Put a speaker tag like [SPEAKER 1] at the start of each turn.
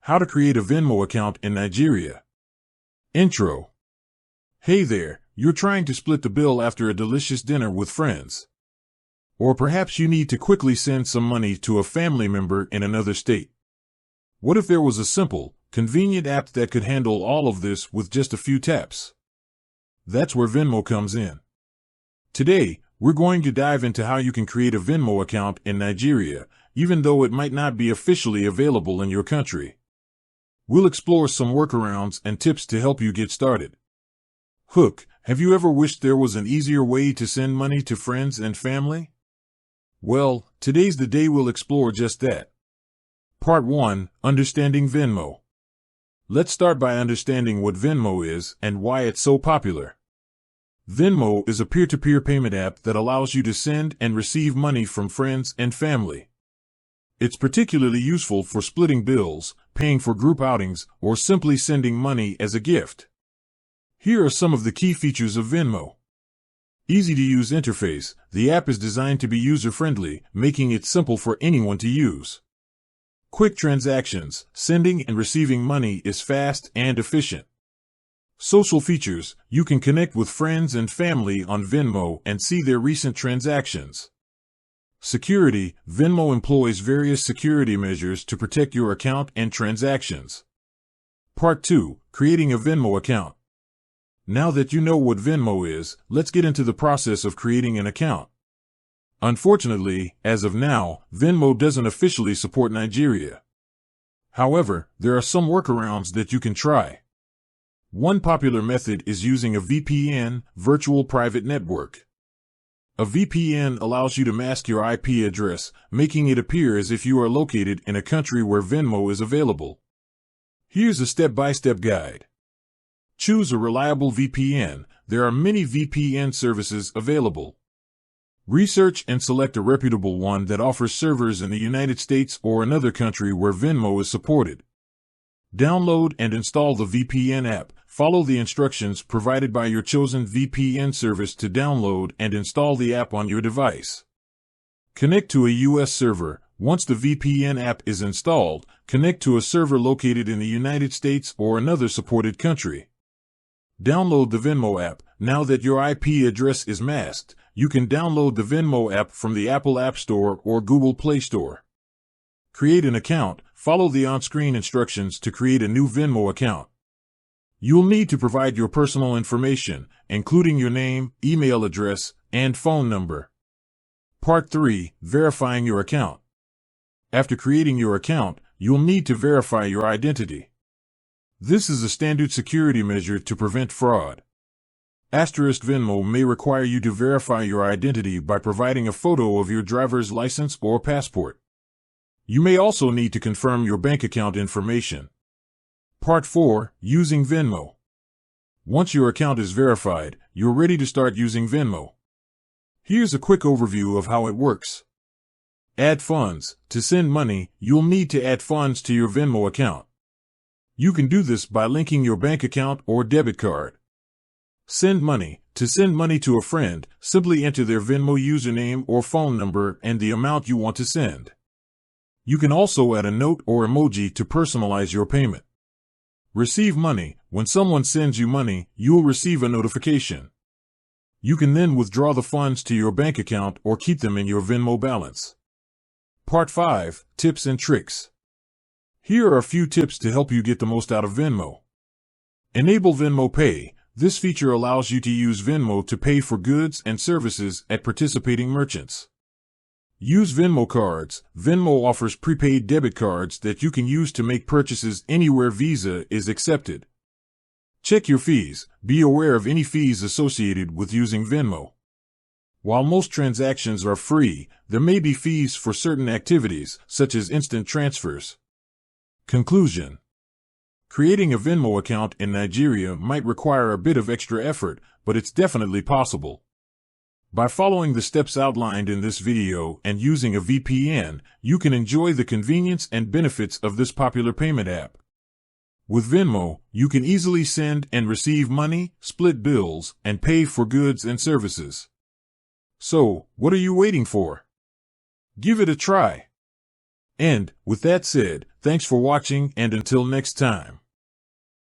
[SPEAKER 1] How to create a Venmo account in Nigeria. Intro. Hey there, you're trying to split the bill after a delicious dinner with friends. Or perhaps you need to quickly send some money to a family member in another state. What if there was a simple, convenient app that could handle all of this with just a few taps? That's where Venmo comes in. Today, we're going to dive into how you can create a Venmo account in Nigeria, even though it might not be officially available in your country. We'll explore some workarounds and tips to help you get started. Hook, have you ever wished there was an easier way to send money to friends and family? Well, today's the day we'll explore just that. Part 1, Understanding Venmo. Let's start by understanding what Venmo is and why it's so popular. Venmo is a peer-to-peer payment app that allows you to send and receive money from friends and family. It's particularly useful for splitting bills, paying for group outings, or simply sending money as a gift. Here are some of the key features of Venmo. Easy-to-use interface. The app is designed to be user-friendly, making it simple for anyone to use. Quick transactions. Sending and receiving money is fast and efficient. Social features. You can connect with friends and family on Venmo and see their recent transactions. Security. Venmo employs various security measures to protect your account and transactions. Part 2. Creating a Venmo account. Now that you know what Venmo is, let's get into the process of creating an account. Unfortunately, as of now, Venmo doesn't officially support Nigeria. However, there are some workarounds that you can try. One popular method is using a VPN, virtual private network. A VPN allows you to mask your IP address, making it appear as if you are located in a country where Venmo is available. Here's a step-by-step guide. Choose a reliable VPN. There are many VPN services available. Research and select a reputable one that offers servers in the United States or another country where Venmo is supported. Download and install the VPN app. Follow the instructions provided by your chosen VPN service to download and install the app on your device. Connect to a US server. Once the VPN app is installed, connect to a server located in the United States or another supported country. Download the Venmo app. Now that your IP address is masked, you can download the Venmo app from the Apple App Store or Google Play Store. Create an account. Follow the on-screen instructions to create a new Venmo account. You'll need to provide your personal information, including your name, email address, and phone number. Part 3, Verifying your account. After creating your account, you'll need to verify your identity. This is a standard security measure to prevent fraud. Venmo may require you to verify your identity by providing a photo of your driver's license or passport. You may also need to confirm your bank account information. Part 4, Using Venmo. Once your account is verified, you're ready to start using Venmo. Here's a quick overview of how it works. Add funds. To send money, you'll need to add funds to your Venmo account. You can do this by linking your bank account or debit card. Send money. To send money to a friend, simply enter their Venmo username or phone number and the amount you want to send. You can also add a note or emoji to personalize your payment. Receive money. When someone sends you money, you'll receive a notification. You can then withdraw the funds to your bank account or keep them in your Venmo balance. Part 5, Tips and Tricks. Here are a few tips to help you get the most out of Venmo. Enable Venmo Pay. This feature allows you to use Venmo to pay for goods and services at participating merchants. Use Venmo cards. Venmo offers prepaid debit cards that you can use to make purchases anywhere Visa is accepted. Check your fees. Be aware of any fees associated with using Venmo. While most transactions are free, there may be fees for certain activities, such as instant transfers. Conclusion. Creating a Venmo account in Nigeria might require a bit of extra effort, but it's definitely possible. By following the steps outlined in this video and using a VPN, you can enjoy the convenience and benefits of this popular payment app. With Venmo, you can easily send and receive money, split bills, and pay for goods and services. So, what are you waiting for? Give it a try. And, with that said, thanks for watching and until next time.